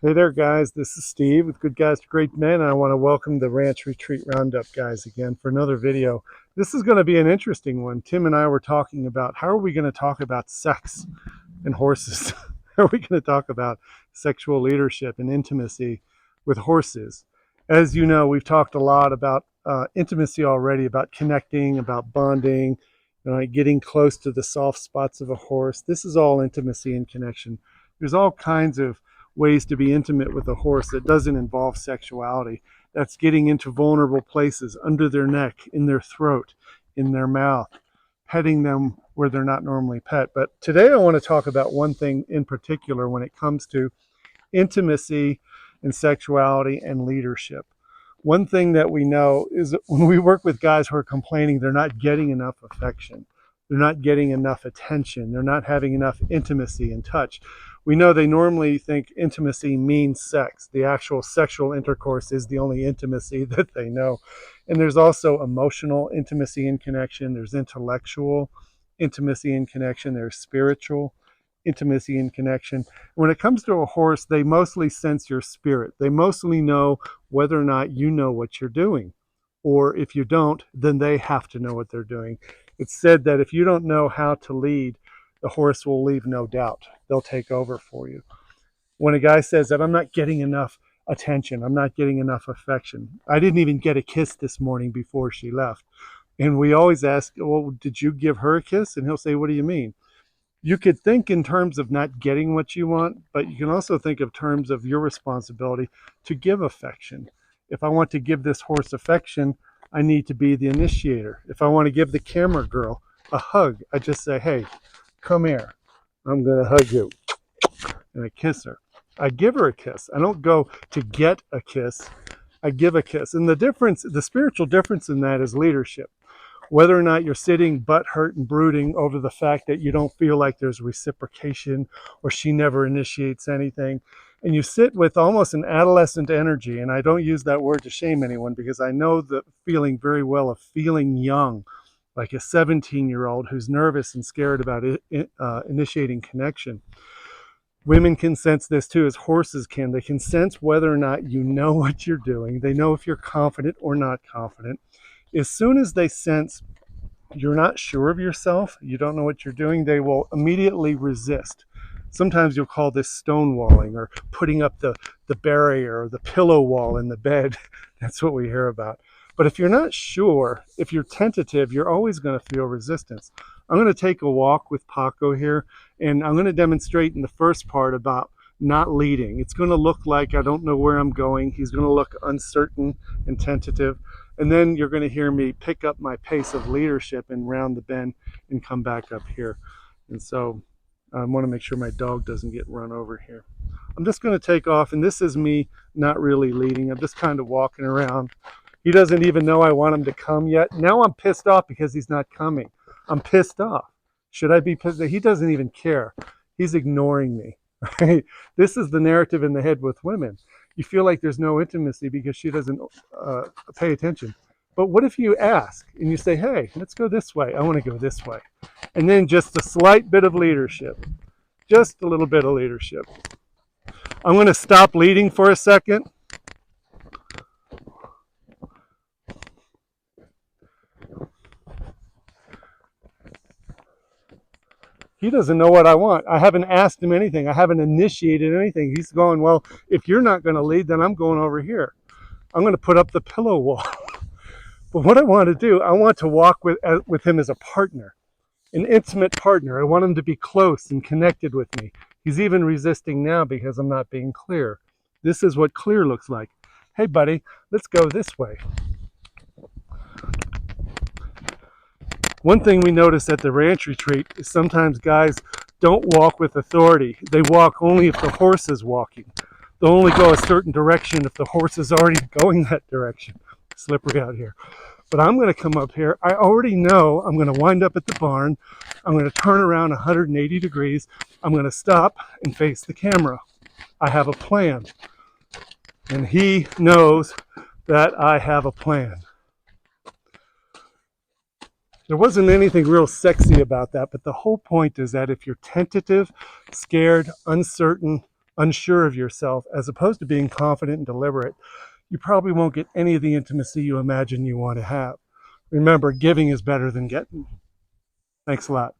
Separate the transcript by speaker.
Speaker 1: Hey there, guys. This is Steve with Good Guys to Great Men. And I want to welcome the Ranch Retreat Roundup guys again for another video. This is going to be an interesting one. Tim and I were talking about how are we going to talk about sex and horses? How are we going to talk about sexual leadership and intimacy with horses? As you know, we've talked a lot about intimacy already, about connecting, about bonding, getting close to the soft spots of a horse. This is all intimacy and connection. There's all kinds of ways to be intimate with a horse that doesn't involve sexuality. That's getting into vulnerable places under their neck, in their throat, in their mouth, petting them where they're not normally pet. But today I want to talk about one thing in particular when it comes to intimacy and sexuality and leadership. One thing that we know is that when we work with guys who are complaining they're not getting enough affection, they're not getting enough attention, they're not having enough intimacy and touch, we know they normally think intimacy means sex. The actual sexual intercourse is the only intimacy that they know. And there's also emotional intimacy and connection, there's intellectual intimacy and connection, there's spiritual intimacy and connection. When it comes to a horse, they mostly sense your spirit. They mostly know whether or not you know what you're doing. Or if you don't, then they have to know what they're doing. It's said that if you don't know how to lead, the horse will leave no doubt. They'll take over for you. When a guy says that I'm not getting enough attention, I'm not getting enough affection, I didn't even get a kiss this morning before she left. And we always ask, well, did you give her a kiss? And he'll say, what do you mean? You could think in terms of not getting what you want, but you can also think of terms of your responsibility to give affection. If I want to give this horse affection, I need to be the initiator. If I want to give the camera girl a hug, I just say, hey, come here. I'm going to hug you. And I kiss her. I give her a kiss. I don't go to get a kiss. I give a kiss. And the difference, the spiritual difference in that is leadership. Whether or not you're sitting butt hurt and brooding over the fact that you don't feel like there's reciprocation or she never initiates anything, and you sit with almost an adolescent energy, and I don't use that word to shame anyone because I know the feeling very well of feeling young, like a 17-year-old who's nervous and scared about initiating connection. Women can sense this too, as horses can. They can sense whether or not you know what you're doing. They know if you're confident or not confident. As soon as they sense you're not sure of yourself, you don't know what you're doing, they will immediately resist. Sometimes you'll call this stonewalling or putting up the barrier or the pillow wall in the bed. That's what we hear about. But if you're not sure, if you're tentative, you're always going to feel resistance. I'm going to take a walk with Paco here, and I'm going to demonstrate in the first part about not leading. It's going to look like I don't know where I'm going. He's going to look uncertain and tentative. And then you're going to hear me pick up my pace of leadership and round the bend and come back up here. And so I want to make sure my dog doesn't get run over here. I'm just going to take off, and this is me not really leading. I'm just kind of walking around. He doesn't even know I want him to come yet. Now I'm pissed off because he's not coming. I'm pissed off. Should I be pissed? He doesn't even care. He's ignoring me. Right? This is the narrative in the head with women. You feel like there's no intimacy because she doesn't pay attention. But what if you ask and you say, hey, let's go this way. I want to go this way. And then just a slight bit of leadership, just a little bit of leadership. I'm going to stop leading for a second. He doesn't know what I want. I haven't asked him anything. I haven't initiated anything. He's going, well, if you're not going to lead, then I'm going over here. I'm going to put up the pillow wall. But what I want to do, I want to walk with him as a partner, an intimate partner. I want him to be close and connected with me. He's even resisting now because I'm not being clear. This is what clear looks like. Hey, buddy, let's go this way. One thing we notice at the ranch retreat is sometimes guys don't walk with authority. They walk only if the horse is walking. They'll only go a certain direction if the horse is already going that direction. Slippery out here. But I'm going to come up here. I already know I'm going to wind up at the barn. I'm going to turn around 180 degrees. I'm going to stop and face the camera. I have a plan. And he knows that I have a plan. There wasn't anything real sexy about that, but the whole point is that if you're tentative, scared, uncertain, unsure of yourself, as opposed to being confident and deliberate, you probably won't get any of the intimacy you imagine you want to have. Remember, giving is better than getting. Thanks a lot.